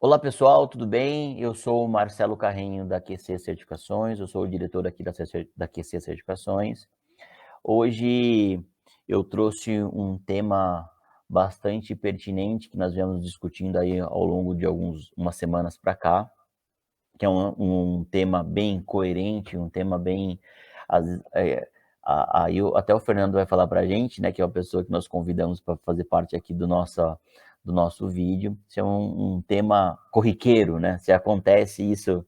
Olá pessoal, tudo bem? Eu sou o Marcelo Carrinho da QC Certificações, eu sou o diretor aqui da QC Certificações. Hoje eu trouxe um tema bastante pertinente que nós viemos discutindo aí ao longo de umas semanas para cá, que é um tema bem coerente, um tema bem... até o Fernando vai falar para a gente, né, que é a pessoa que nós convidamos para fazer parte aqui do nosso vídeo. Isso é um tema corriqueiro, né? Se acontece isso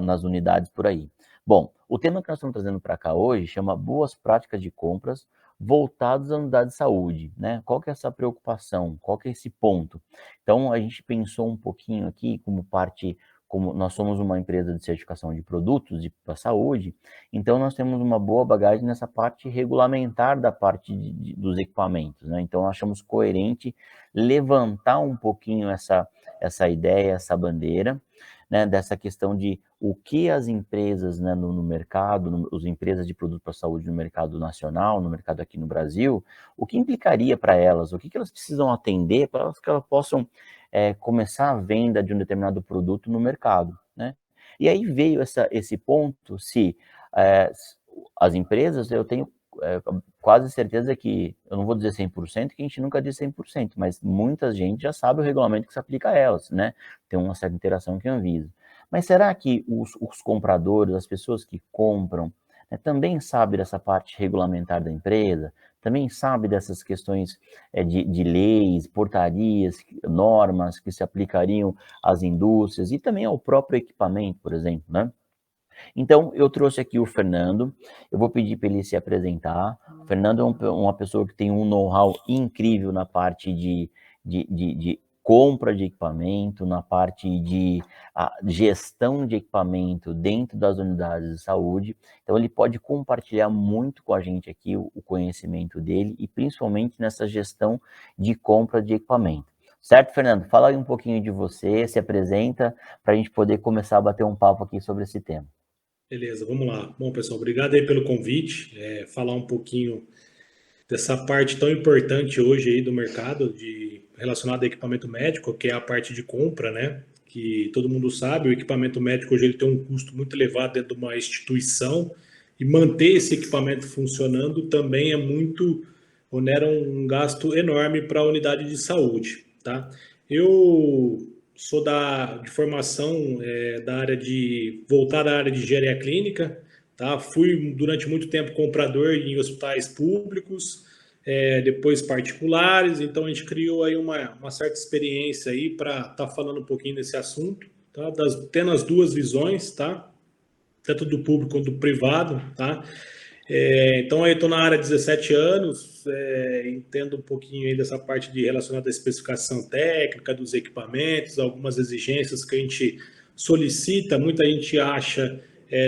nas unidades por aí. Bom, o tema que nós estamos trazendo para cá hoje chama Boas Práticas de Compras voltados à unidade de saúde, né? Qual que é essa preocupação? Qual que é esse ponto? Então, a gente pensou um pouquinho aqui como nós somos uma empresa de certificação de produtos para a saúde, então nós temos uma boa bagagem nessa parte regulamentar da parte dos equipamentos, né? Então, achamos coerente levantar um pouquinho essa ideia, essa bandeira, né, dessa questão de o que as empresas, né, no mercado, as empresas de produto para a saúde no mercado nacional, no mercado aqui no Brasil, o que implicaria para elas, o que elas precisam atender para que elas possam começar a venda de um determinado produto no mercado, né? E aí veio esse ponto, se as empresas, eu tenho quase certeza que, eu não vou dizer 100%, que a gente nunca diz 100%, mas muita gente já sabe o regulamento que se aplica a elas, né? Tem uma certa interação com a Anvisa. Mas será que os compradores, as pessoas que compram, né, também sabem dessa parte regulamentar da empresa? Também sabem dessas questões de leis, portarias, normas que se aplicariam às indústrias e também ao próprio equipamento, por exemplo, né? Então, eu trouxe aqui o Fernando, eu vou pedir para ele se apresentar. O Fernando é uma pessoa que tem um know-how incrível na parte de compra de equipamento, na parte de gestão de equipamento dentro das unidades de saúde. Então, ele pode compartilhar muito com a gente aqui o conhecimento dele e principalmente nessa gestão de compra de equipamento. Certo, Fernando? Fala aí um pouquinho de você, se apresenta, para a gente poder começar a bater um papo aqui sobre esse tema. Beleza, vamos lá. Bom, pessoal, obrigado aí pelo convite. Falar um pouquinho dessa parte tão importante hoje aí do mercado relacionado a equipamento médico, que é a parte de compra, né? Que todo mundo sabe, o equipamento médico hoje ele tem um custo muito elevado dentro de uma instituição e manter esse equipamento funcionando também é muito, onera um gasto enorme para a unidade de saúde, tá? Eu sou de formação da área voltada à área de engenharia clínica, tá? Fui durante muito tempo comprador em hospitais públicos, depois particulares, então a gente criou aí uma certa experiência aí para estar falando um pouquinho desse assunto, tá? Tendo as duas visões, tá? Tanto do público quanto do privado, tá? Então, eu estou na área há 17 anos, entendo um pouquinho aí dessa parte relacionada à especificação técnica dos equipamentos, algumas exigências que a gente solicita, muita gente acha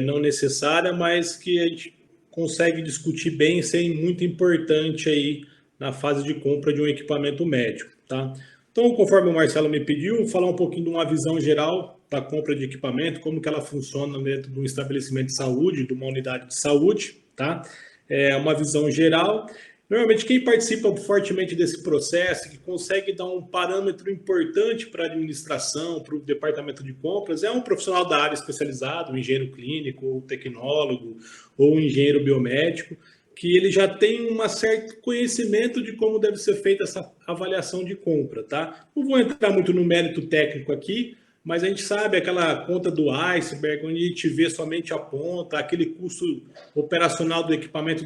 não necessária, mas que a gente consegue discutir bem, ser muito importante aí na fase de compra de um equipamento médico, tá? Então, conforme o Marcelo me pediu, falar um pouquinho de uma visão geral da compra de equipamento, como que ela funciona dentro de um estabelecimento de saúde, de uma unidade de saúde, tá? É uma visão geral. Normalmente, quem participa fortemente desse processo, que consegue dar um parâmetro importante para a administração, para o departamento de compras, é um profissional da área especializado, um engenheiro clínico, ou tecnólogo, ou um engenheiro biomédico, que ele já tem um certo conhecimento de como deve ser feita essa avaliação de compra, tá? Não vou entrar muito no mérito técnico aqui, mas a gente sabe aquela conta do iceberg, onde a gente vê somente a ponta, aquele custo operacional do equipamento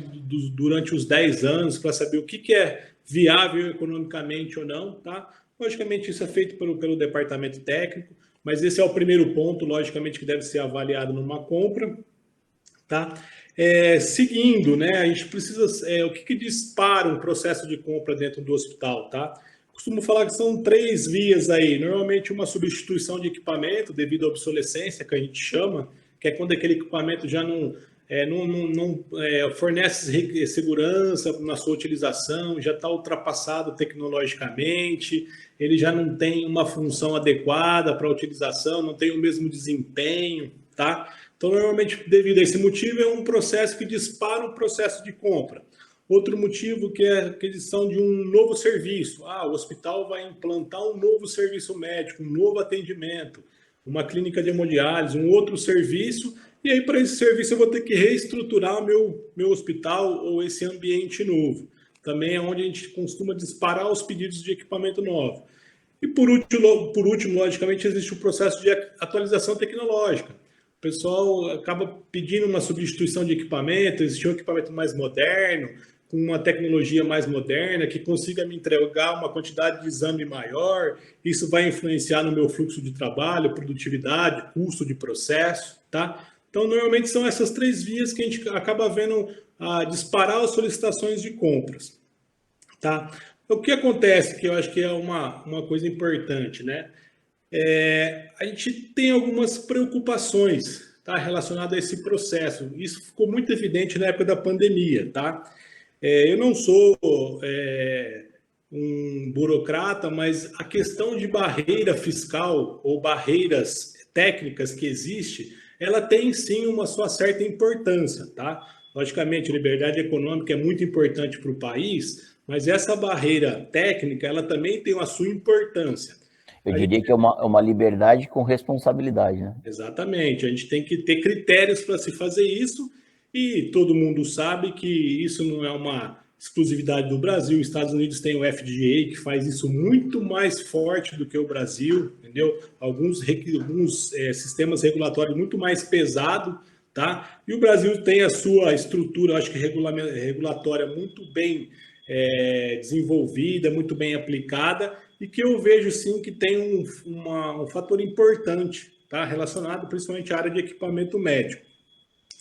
durante os 10 anos, para saber o que é viável economicamente ou não, tá? Logicamente, isso é feito pelo departamento técnico, mas esse é o primeiro ponto, logicamente, que deve ser avaliado numa compra, tá? Seguindo, né, a gente precisa... o que dispara um processo de compra dentro do hospital, tá? Costumo falar que são 3 vias aí. Normalmente, uma substituição de equipamento devido à obsolescência, que a gente chama, que é quando aquele equipamento já não fornece segurança na sua utilização, já está ultrapassado tecnologicamente, ele já não tem uma função adequada para a utilização, não tem o mesmo desempenho, tá? Então, normalmente, devido a esse motivo, é um processo que dispara o processo de compra. Outro motivo que é a aquisição de um novo serviço. O hospital vai implantar um novo serviço médico, um novo atendimento, uma clínica de hemodiálise, um outro serviço, e aí para esse serviço eu vou ter que reestruturar o meu hospital ou esse ambiente novo. Também é onde a gente costuma disparar os pedidos de equipamento novo. E por último, logicamente, existe o processo de atualização tecnológica. O pessoal acaba pedindo uma substituição de equipamento, existe um equipamento mais moderno, com uma tecnologia mais moderna, que consiga me entregar uma quantidade de exame maior. Isso vai influenciar no meu fluxo de trabalho, produtividade, custo de processo, tá? Então, normalmente são essas 3 vias que a gente acaba vendo disparar as solicitações de compras, tá? O que acontece, que eu acho que é uma coisa importante, né? A gente tem algumas preocupações, tá, relacionadas a esse processo. Isso ficou muito evidente na época da pandemia, tá? Eu não sou um burocrata, mas a questão de barreira fiscal ou barreiras técnicas que existe, ela tem sim uma sua certa importância, tá? Logicamente, liberdade econômica é muito importante para o país, mas essa barreira técnica, ela também tem a sua importância. Eu diria que é uma liberdade com responsabilidade, né? Exatamente, a gente tem que ter critérios para se fazer isso, e todo mundo sabe que isso não é uma exclusividade do Brasil. Os Estados Unidos têm o FDA, que faz isso muito mais forte do que o Brasil, entendeu? Alguns sistemas regulatórios muito mais pesados, tá? E o Brasil tem a sua estrutura, acho que regulatória muito bem desenvolvida, muito bem aplicada, e que eu vejo sim que tem um fator importante, tá? Relacionado principalmente à área de equipamento médico.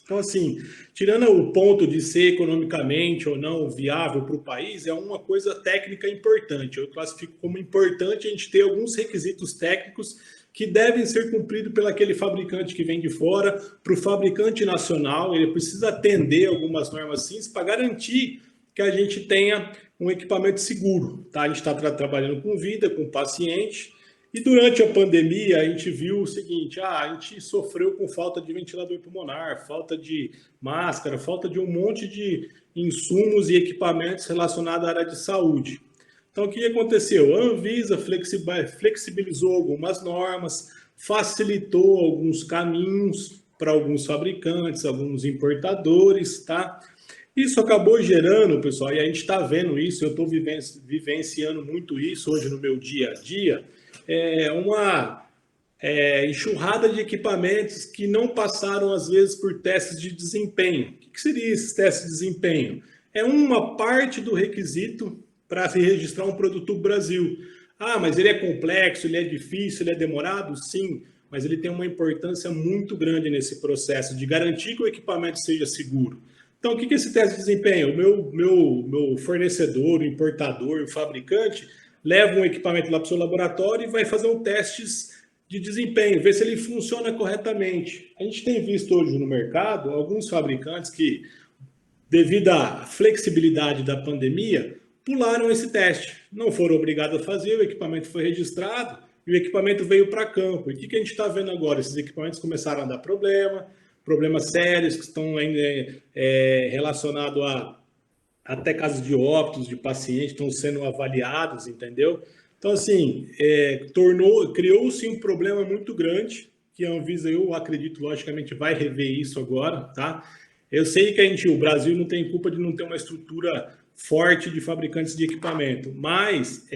Então, assim, tirando o ponto de ser economicamente ou não viável para o país, é uma coisa técnica importante. Eu classifico como importante a gente ter alguns requisitos técnicos que devem ser cumpridos pelo aquele fabricante que vem de fora. Para o fabricante nacional, ele precisa atender algumas normas sim, para garantir que a gente tenha um equipamento seguro, tá? A gente está trabalhando com vida, com paciente, e durante a pandemia a gente viu o seguinte, a gente sofreu com falta de ventilador pulmonar, falta de máscara, falta de um monte de insumos e equipamentos relacionados à área de saúde. Então, o que aconteceu? A Anvisa flexibilizou algumas normas, facilitou alguns caminhos para alguns fabricantes, alguns importadores, tá? Isso acabou gerando, pessoal, e a gente está vendo isso, eu estou vivenciando muito isso hoje no meu dia a dia, uma enxurrada de equipamentos que não passaram, às vezes, por testes de desempenho. O que seria esses testes de desempenho? É uma parte do requisito para se registrar um produto do Brasil. Mas ele é complexo, ele é difícil, ele é demorado? Sim, mas ele tem uma importância muito grande nesse processo de garantir que o equipamento seja seguro. Então, o que é esse teste de desempenho? O meu fornecedor, o importador, o fabricante, leva um equipamento lá para o seu laboratório e vai fazer um teste de desempenho, ver se ele funciona corretamente. A gente tem visto hoje no mercado alguns fabricantes que, devido à flexibilidade da pandemia, pularam esse teste. Não foram obrigados a fazer, o equipamento foi registrado e o equipamento veio para campo. E o que a gente está vendo agora? Esses equipamentos começaram a dar problemas sérios que estão relacionados a até casos de óbitos de pacientes estão sendo avaliados, entendeu? Então, assim, criou-se um problema muito grande, que a Anvisa, eu acredito, logicamente, vai rever isso agora, tá? Eu sei que o Brasil não tem culpa de não ter uma estrutura forte de fabricantes de equipamento, mas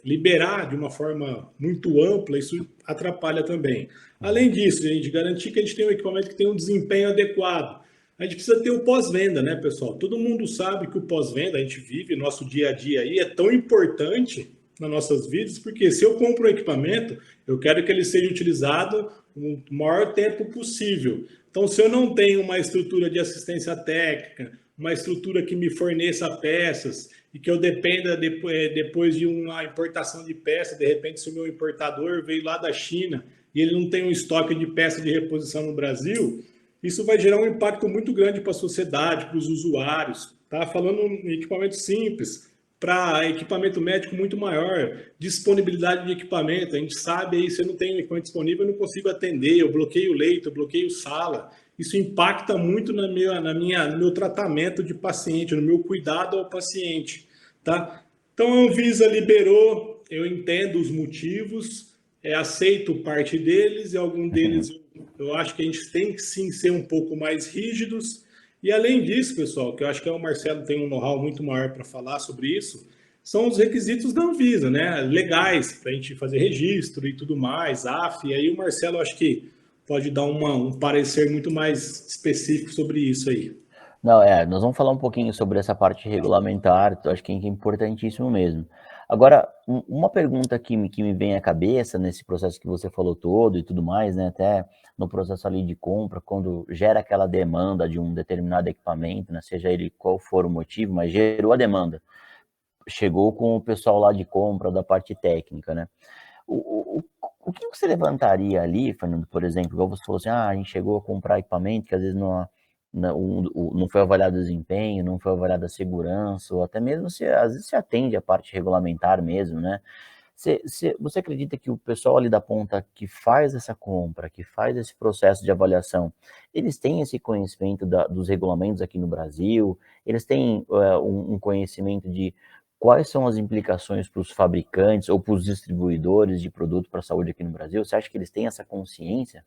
liberar de uma forma muito ampla, isso atrapalha também. Além disso, a gente garantir que a gente tem um equipamento que tem um desempenho adequado. A gente precisa ter o pós-venda, né, pessoal? Todo mundo sabe que o pós-venda, a gente vive nosso dia a dia aí, é tão importante nas nossas vidas, porque se eu compro um equipamento, eu quero que ele seja utilizado o maior tempo possível. Então, se eu não tenho uma estrutura de assistência técnica, uma estrutura que me forneça peças e que eu dependa depois de uma importação de peça, de repente, se o meu importador veio lá da China e ele não tem um estoque de peça de reposição no Brasil, isso vai gerar um impacto muito grande para a sociedade, para os usuários. Tá falando em equipamento simples, para equipamento médico muito maior, disponibilidade de equipamento. A gente sabe aí, se eu não tenho equipamento disponível, eu não consigo atender, eu bloqueio leito, eu bloqueio sala. isso impacta muito no meu tratamento de paciente, no meu cuidado ao paciente, tá? Então a Anvisa liberou, eu entendo os motivos, aceito parte deles e algum deles eu acho que a gente tem que sim ser um pouco mais rígidos. E além disso, pessoal, que eu acho que o Marcelo tem um know-how muito maior para falar sobre isso, são os requisitos da Anvisa, né? Legais, para a gente fazer registro e tudo mais, AF. E aí o Marcelo acho que pode dar um parecer muito mais específico sobre isso aí. Não, nós vamos falar um pouquinho sobre essa parte regulamentar, eu acho que é importantíssimo mesmo. Agora, uma pergunta que me vem à cabeça nesse processo que você falou todo e tudo mais, né, até no processo ali de compra, quando gera aquela demanda de um determinado equipamento, né, seja ele qual for o motivo, mas gerou a demanda, chegou com o pessoal lá de compra, da parte técnica, né? O que você levantaria ali, Fernando, por exemplo, igual você falou assim, a gente chegou a comprar equipamento que às vezes não foi avaliado o desempenho, não foi avaliada a segurança, ou até mesmo às vezes se atende a parte regulamentar mesmo, né? Você acredita que o pessoal ali da ponta que faz essa compra, que faz esse processo de avaliação, eles têm esse conhecimento dos regulamentos aqui no Brasil? Eles têm um conhecimento de quais são as implicações para os fabricantes ou para os distribuidores de produto para a saúde aqui no Brasil? Você acha que eles têm essa consciência?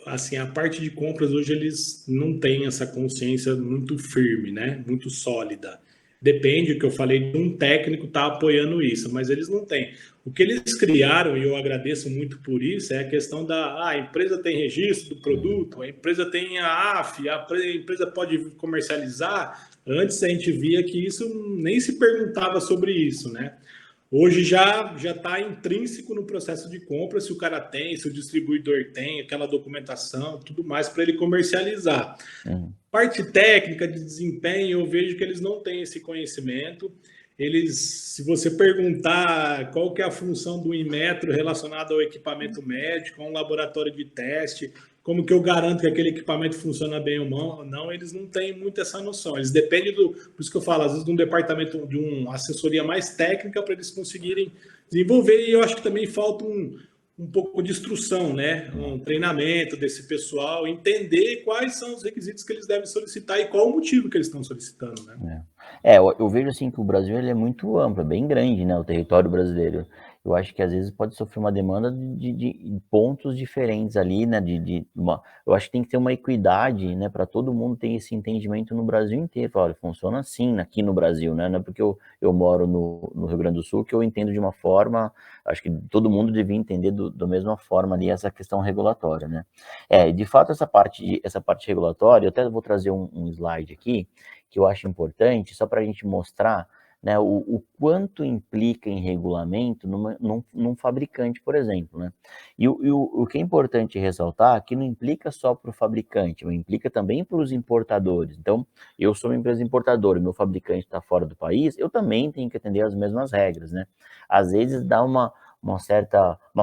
Assim, a parte de compras hoje eles não têm essa consciência muito firme, né? Muito sólida. Depende, o que eu falei, de um técnico tá apoiando isso, mas eles não têm. O que eles criaram, e eu agradeço muito por isso, é a questão a empresa tem registro do produto, a empresa tem a AF, a empresa pode comercializar. Antes a gente via que isso nem se perguntava sobre isso, né? Hoje já está intrínseco no processo de compra se o cara tem, se o distribuidor tem, aquela documentação, tudo mais para ele comercializar. Uhum. Parte técnica de desempenho, eu vejo que eles não têm esse conhecimento. Eles, se você perguntar qual que é a função do Inmetro relacionado ao equipamento médico, a um laboratório de teste, como que eu garanto que aquele equipamento funciona bem ou não, eles não têm muito essa noção. Eles dependem por isso que eu falo, às vezes, de um departamento, de uma assessoria mais técnica para eles conseguirem desenvolver. E eu acho que também falta um pouco de instrução, né? Um treinamento desse pessoal, entender quais são os requisitos que eles devem solicitar e qual o motivo que eles estão solicitando, né? Eu vejo assim que o Brasil ele é muito amplo, é bem grande, né, o território brasileiro. Eu acho que às vezes pode sofrer uma demanda de pontos diferentes ali, né, eu acho que tem que ter uma equidade, né, para todo mundo ter esse entendimento no Brasil inteiro. Olha, funciona assim aqui no Brasil, né, não é porque eu moro no Rio Grande do Sul que eu entendo de uma forma, acho que todo mundo devia entender da mesma forma ali essa questão regulatória, né. De fato, essa parte regulatória, eu até vou trazer um slide aqui, que eu acho importante, só para a gente mostrar, né, o quanto implica em regulamento num fabricante, por exemplo, né? O que é importante ressaltar é que não implica só para o fabricante, mas implica também para os importadores. Então, eu sou uma empresa importadora, meu fabricante está fora do país, eu também tenho que atender às mesmas regras, né? Às vezes dá uma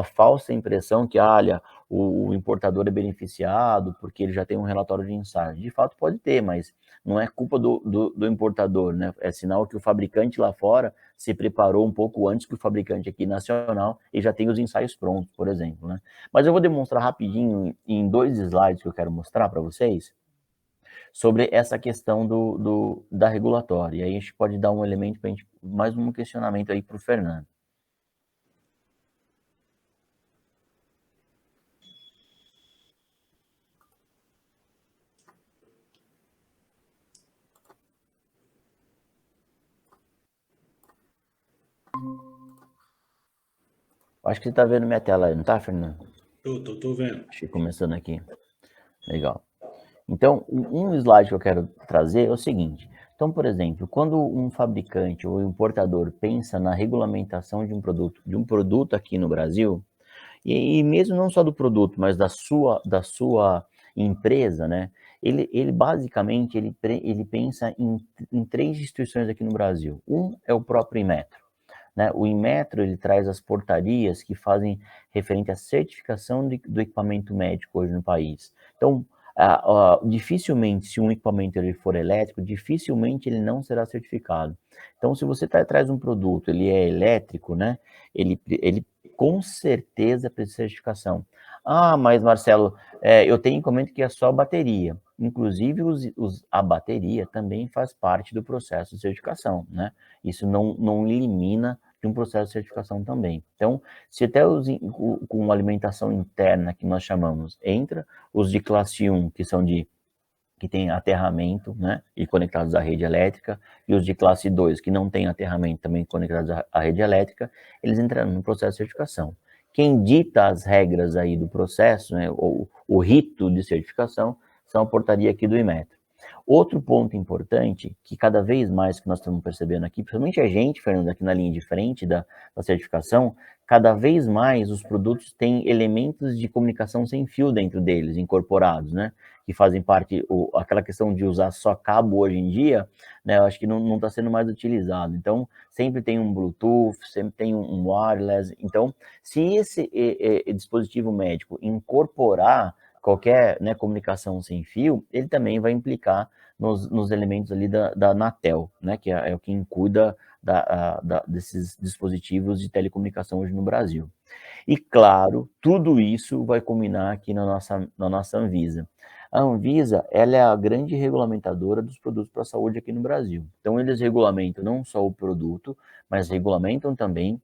falsa impressão que, olha, o importador é beneficiado porque ele já tem um relatório de ensaio. De fato pode ter, mas não é culpa do importador, né? É sinal que o fabricante lá fora se preparou um pouco antes que o fabricante aqui nacional e já tem os ensaios prontos, por exemplo, né? Mas eu vou demonstrar rapidinho em 2 slides que eu quero mostrar para vocês sobre essa questão da regulatória. E aí a gente pode dar um elemento para a gente, mais um questionamento aí para o Fernando. Acho que você está vendo minha tela aí, não está, Fernando? Tô vendo. Acho que começando aqui. Legal. Então, um slide que eu quero trazer é o seguinte. Então, por exemplo, quando um fabricante ou importador pensa na regulamentação de um produto aqui no Brasil, e mesmo não só do produto, mas da sua empresa, né? Ele basicamente ele pensa em 3 instituições aqui no Brasil. Um é o próprio Inmetro, né? O Inmetro ele traz as portarias que fazem referente à certificação do equipamento médico hoje no país. Então, dificilmente, se um equipamento ele for elétrico, dificilmente ele não será certificado. Então, se você traz um produto, ele é elétrico, né? Ele com certeza precisa de certificação. Ah, mas Marcelo, eu tenho encomenda que é só bateria. Inclusive, a bateria também faz parte do processo de certificação, né? Isso não elimina de um processo de certificação também. Então, se até com alimentação interna, que nós chamamos, entra os de classe 1, que tem aterramento, né, e conectados à rede elétrica, e os de classe 2, que não tem aterramento, também conectados à rede elétrica, eles entrarão no processo de certificação. Quem dita as regras aí do processo, né, ou o rito de certificação, são a portaria aqui do Inmetro. Outro ponto importante, que cada vez mais que nós estamos percebendo aqui, principalmente a gente, Fernando, aqui na linha de frente da certificação, cada vez mais os produtos têm elementos de comunicação sem fio dentro deles, incorporados, né? Que fazem parte, aquela questão de usar só cabo hoje em dia, né? Eu acho que não está sendo mais utilizado. Então, sempre tem um Bluetooth, sempre tem um wireless. Então, se esse dispositivo médico incorporar qualquer, né, comunicação sem fio, ele também vai implicar nos elementos ali da Anatel, né, que é quem cuida desses dispositivos de telecomunicação hoje no Brasil. E, claro, tudo isso vai culminar aqui na nossa Anvisa. A Anvisa, ela é a grande regulamentadora dos produtos para a saúde aqui no Brasil. Então, eles regulamentam não só o produto, mas regulamentam também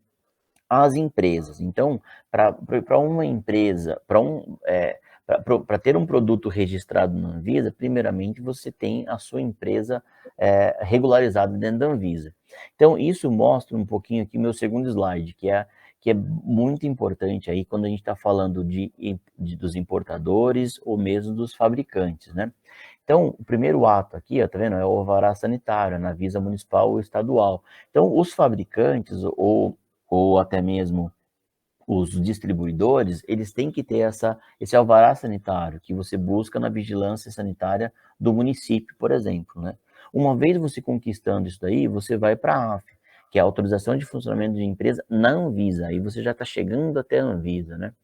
as empresas. Então, para uma empresa, para ter um produto registrado na Anvisa, primeiramente você tem a sua empresa regularizada dentro da Anvisa. Então, isso mostra um pouquinho aqui meu segundo slide, que é muito importante aí quando a gente está falando dos importadores ou mesmo dos fabricantes, né? Então, o primeiro ato aqui, ó, tá vendo? É o alvará sanitário, na Anvisa municipal ou estadual. Então, os fabricantes ou até mesmo os distribuidores, eles têm que ter esse alvará sanitário que você busca na vigilância sanitária do município, por exemplo, né? Uma vez você conquistando isso daí, você vai para a AF, que é a autorização de funcionamento de empresa na Anvisa, aí você já está chegando até a Anvisa, né?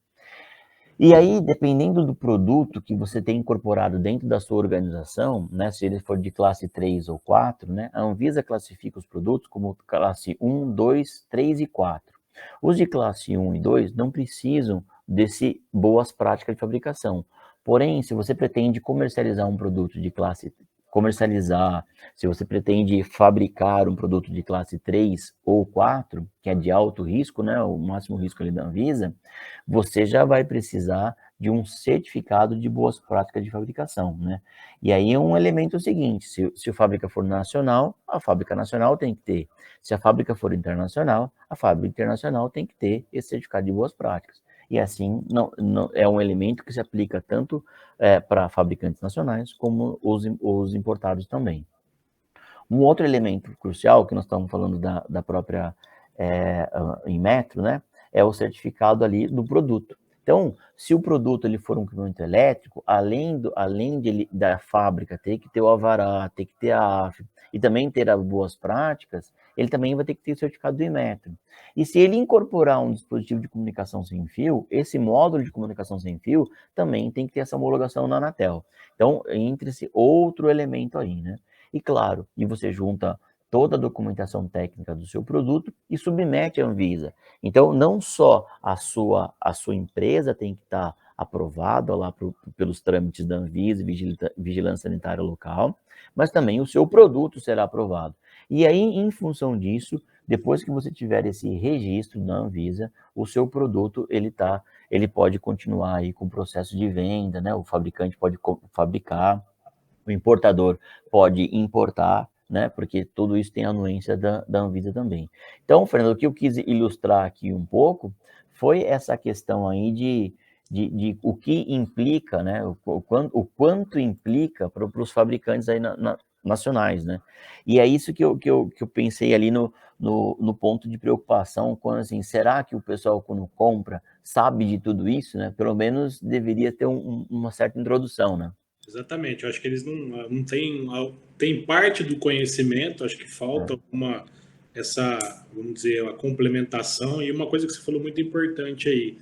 E aí, dependendo do produto que você tem incorporado dentro da sua organização, né, se ele for de classe 3 ou 4, né, a Anvisa classifica os produtos como classe 1, 2, 3 e 4. Os de classe 1 e 2 não precisam desse boas práticas de fabricação. Porém, se você pretende comercializar um produto de classe se você pretende fabricar um produto de classe 3 ou 4, que é de alto risco, né, o máximo risco ali da Anvisa, você já vai precisar de um certificado de boas práticas de fabricação, né? E aí é um elemento seguinte, se a fábrica for nacional, a fábrica nacional tem que ter. Se a fábrica for internacional, a fábrica internacional tem que ter esse certificado de boas práticas. E assim, não é um elemento que se aplica tanto para fabricantes nacionais como os importados também. Um outro elemento crucial, que nós estamos falando da própria Inmetro, né, é o certificado ali do produto. Então, se o produto ele for um equipamento elétrico, além da fábrica ter que ter o alvará, ter que ter a AF e também ter as boas práticas, ele também vai ter que ter o certificado do Inmetro. E se ele incorporar um dispositivo de comunicação sem fio, esse módulo de comunicação sem fio também tem que ter essa homologação na Anatel. Então, entra esse outro elemento aí, né? E claro, e você junta toda a documentação técnica do seu produto e submete à Anvisa. Então, não só a sua empresa tem que estar aprovada lá pelos trâmites da Anvisa, Vigilância Sanitária Local, mas também o seu produto será aprovado. E aí, em função disso, depois que você tiver esse registro na Anvisa, o seu produto ele pode continuar aí com o processo de venda, né? O fabricante pode fabricar, o importador pode importar, né? Porque tudo isso tem anuência da Anvisa também. Então, Fernando, o que eu quis ilustrar aqui um pouco foi essa questão aí de o que implica, né? O quanto implica para os fabricantes aí nacionais, né? E é isso que eu pensei ali no ponto de preocupação, quando assim, será que o pessoal quando compra sabe de tudo isso, né? Pelo menos deveria ter uma certa introdução, né? Exatamente, eu acho que eles não tem parte do conhecimento, acho que falta vamos dizer, a complementação. E uma coisa que você falou muito importante aí,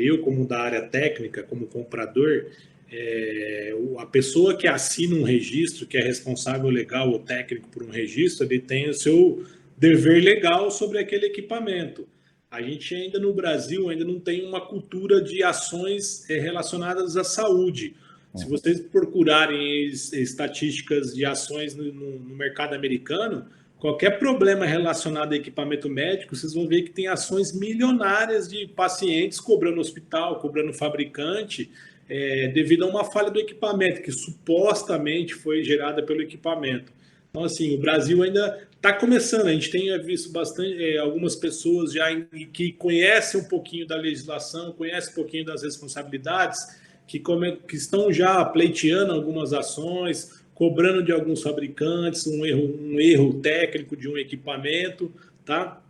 eu como da área técnica, como comprador, a pessoa que assina um registro, que é responsável legal ou técnico por um registro, ele tem o seu dever legal sobre aquele equipamento. a gente ainda no Brasil ainda não tem uma cultura de ações relacionadas à saúde. Se vocês procurarem estatísticas de ações no mercado americano, qualquer problema relacionado a equipamento médico, vocês vão ver que tem ações milionárias de pacientes cobrando hospital, cobrando fabricante, devido a uma falha do equipamento, que supostamente foi gerada pelo equipamento. Então, assim, o Brasil ainda está começando. A gente tem visto bastante algumas pessoas já que conhecem um pouquinho da legislação, conhecem um pouquinho das responsabilidades, que estão já pleiteando algumas ações, cobrando de alguns fabricantes um erro técnico de um equipamento, tá?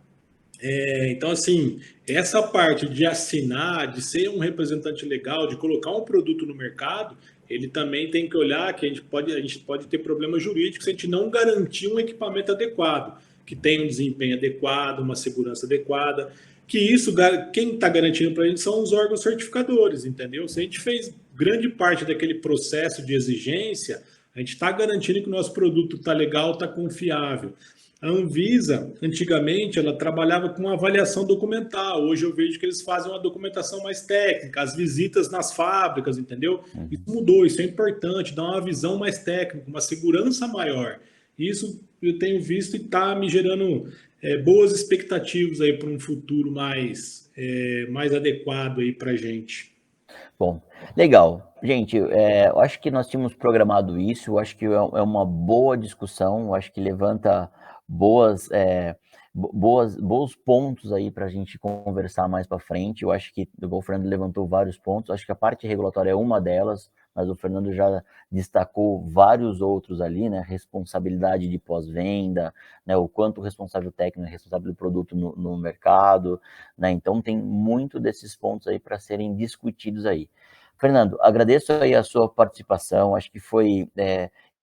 Então, assim, essa parte de assinar, de ser um representante legal, de colocar um produto no mercado, ele também tem que olhar que a gente pode ter problemas jurídicos se a gente não garantir um equipamento adequado, que tenha um desempenho adequado, uma segurança adequada, que isso, quem está garantindo para a gente são os órgãos certificadores, entendeu? Se a gente fez grande parte daquele processo de exigência, a gente está garantindo que o nosso produto está legal, está confiável. A Anvisa, antigamente, ela trabalhava com avaliação documental. Hoje eu vejo que eles fazem uma documentação mais técnica, as visitas nas fábricas, entendeu? Isso mudou, isso é importante, dá uma visão mais técnica, uma segurança maior. Isso eu tenho visto e está me gerando boas expectativas aí para um futuro mais adequado aí para a gente. Bom, legal. Gente, eu acho que nós tínhamos programado isso, eu acho que é uma boa discussão, eu acho que levanta bons pontos aí para a gente conversar mais para frente. Eu acho que o Fernando levantou vários pontos, acho que a parte regulatória é uma delas, mas o Fernando já destacou vários outros ali, né? Responsabilidade de pós-venda, né? O quanto o responsável técnico é responsável do produto no mercado, né? Então tem muito desses pontos aí para serem discutidos aí. Fernando, agradeço aí a sua participação, acho que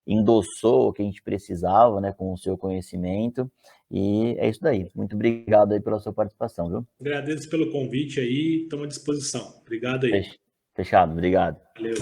endossou o que a gente precisava, né, com o seu conhecimento, e é isso daí. Muito obrigado aí pela sua participação, viu? Agradeço pelo convite aí, estamos à disposição. Obrigado aí. Fechado, obrigado. Valeu.